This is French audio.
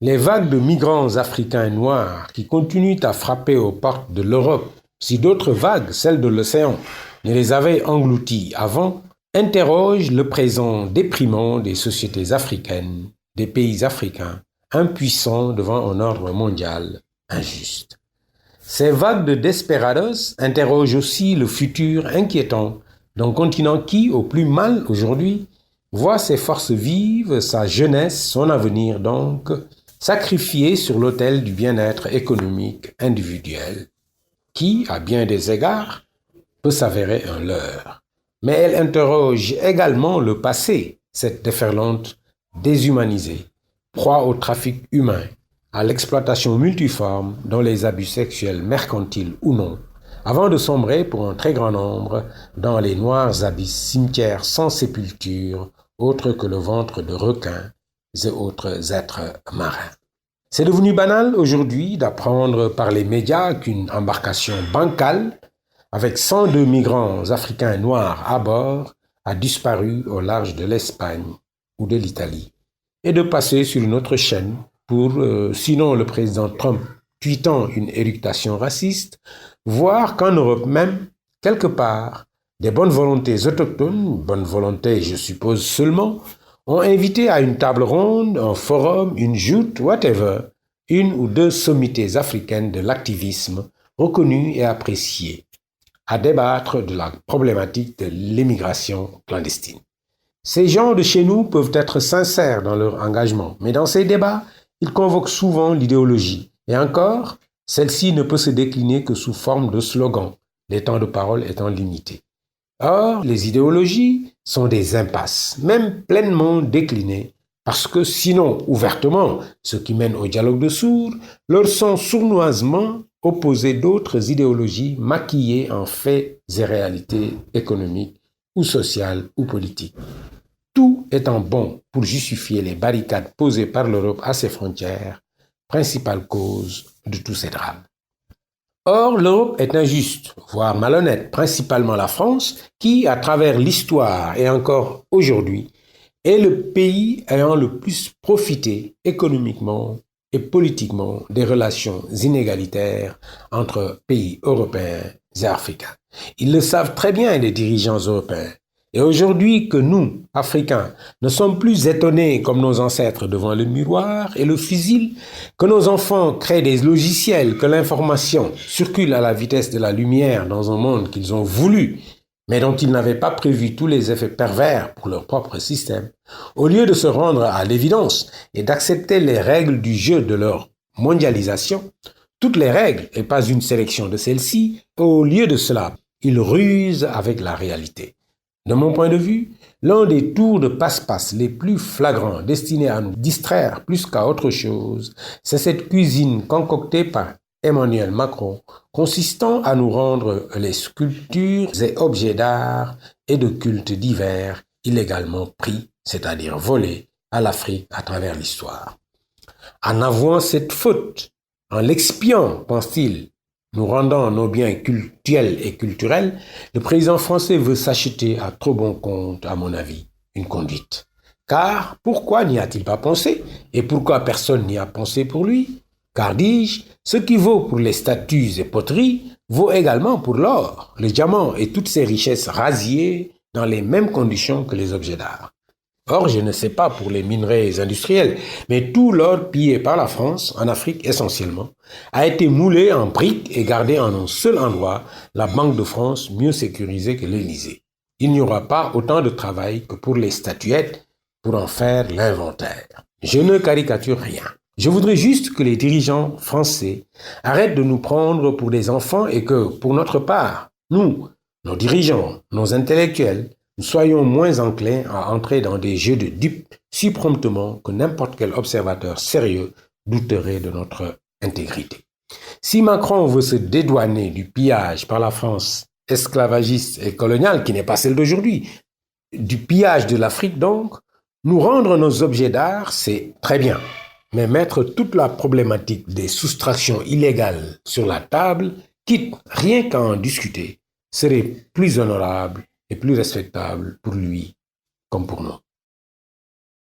Les vagues de migrants africains noirs qui continuent à frapper aux portes de l'Europe, si d'autres vagues, celles de l'océan, ne les avaient engloutis avant, interrogent le présent déprimant des sociétés africaines, des pays africains, impuissants devant un ordre mondial injuste. Ces vagues de desperados interrogent aussi le futur inquiétant d'un continent qui, au plus mal aujourd'hui, voit ses forces vives, sa jeunesse, son avenir donc, sacrifiées sur l'autel du bien-être économique individuel, qui, à bien des égards, peut s'avérer un leurre. Mais elle interroge également le passé, cette déferlante déshumanisée, proie au trafic humain, à l'exploitation multiforme dans les abus sexuels mercantiles ou non, avant de sombrer pour un très grand nombre dans les noirs abysses cimetières sans sépulture, autres que le ventre de requins et autres êtres marins. C'est devenu banal aujourd'hui d'apprendre par les médias qu'une embarcation bancale avec 102 migrants africains noirs à bord a disparu au large de l'Espagne ou de l'Italie et de passer sur une autre chaîne pour, sinon le président Trump tweetant une éructation raciste, voir qu'en Europe même, quelque part, des bonnes volontés autochtones, bonnes volontés je suppose seulement, ont invité à une table ronde, un forum, une joute, whatever, une ou deux sommités africaines de l'activisme reconnues et appréciées, à débattre de la problématique de l'immigration clandestine. Ces gens de chez nous peuvent être sincères dans leur engagement, mais dans ces débats, ils convoquent souvent l'idéologie. Et encore, celle-ci ne peut se décliner que sous forme de slogans, les temps de parole étant limités. Or, les idéologies sont des impasses, même pleinement déclinées, parce que sinon ouvertement, ce qui mène au dialogue de sourds, leur sont sournoisement opposées d'autres idéologies maquillées en faits et réalités économiques ou sociales ou politiques. Tout étant bon pour justifier les barricades posées par l'Europe à ses frontières, principale cause de tous ces drames. Or, l'Europe est injuste, voire malhonnête, principalement la France, qui, à travers l'histoire et encore aujourd'hui, est le pays ayant le plus profité économiquement et politiquement des relations inégalitaires entre pays européens et africains. Ils le savent très bien, les dirigeants européens. Et aujourd'hui que nous, Africains, ne sommes plus étonnés comme nos ancêtres devant le miroir et le fusil, que nos enfants créent des logiciels, que l'information circule à la vitesse de la lumière dans un monde qu'ils ont voulu, mais dont ils n'avaient pas prévu tous les effets pervers pour leur propre système, au lieu de se rendre à l'évidence et d'accepter les règles du jeu de leur mondialisation, toutes les règles et pas une sélection de celles-ci, au lieu de cela, ils rusent avec la réalité. De mon point de vue, l'un des tours de passe-passe les plus flagrants destinés à nous distraire plus qu'à autre chose, c'est cette cuisine concoctée par Emmanuel Macron, consistant à nous rendre les sculptures et objets d'art et de culte divers illégalement pris, c'est-à-dire volés, à l'Afrique à travers l'histoire. En avouant cette faute, en l'expiant, pense-t-il, nous rendant nos biens cultuels et culturels, le président français veut s'acheter à trop bon compte, à mon avis, une conduite. Car pourquoi n'y a-t-il pas pensé? Et pourquoi personne n'y a pensé pour lui? Car, dis-je, ce qui vaut pour les statues et poteries vaut également pour l'or, le diamant et toutes ces richesses rasiées dans les mêmes conditions que les objets d'art. Or, je ne sais pas pour les minerais industriels, mais tout l'or pillé par la France, en Afrique essentiellement, a été moulé en briques et gardé en un seul endroit, la Banque de France mieux sécurisée que l'Élysée. Il n'y aura pas autant de travail que pour les statuettes pour en faire l'inventaire. Je ne caricature rien. Je voudrais juste que les dirigeants français arrêtent de nous prendre pour des enfants et que, pour notre part, nous, nos dirigeants, nos intellectuels, nous soyons moins enclins à entrer dans des jeux de dupes si promptement que n'importe quel observateur sérieux douterait de notre intégrité. Si Macron veut se dédouaner du pillage par la France esclavagiste et coloniale, qui n'est pas celle d'aujourd'hui, du pillage de l'Afrique donc, nous rendre nos objets d'art, c'est très bien. Mais mettre toute la problématique des soustractions illégales sur la table, quitte rien qu'à en discuter, serait plus honorable et plus respectable pour lui comme pour nous.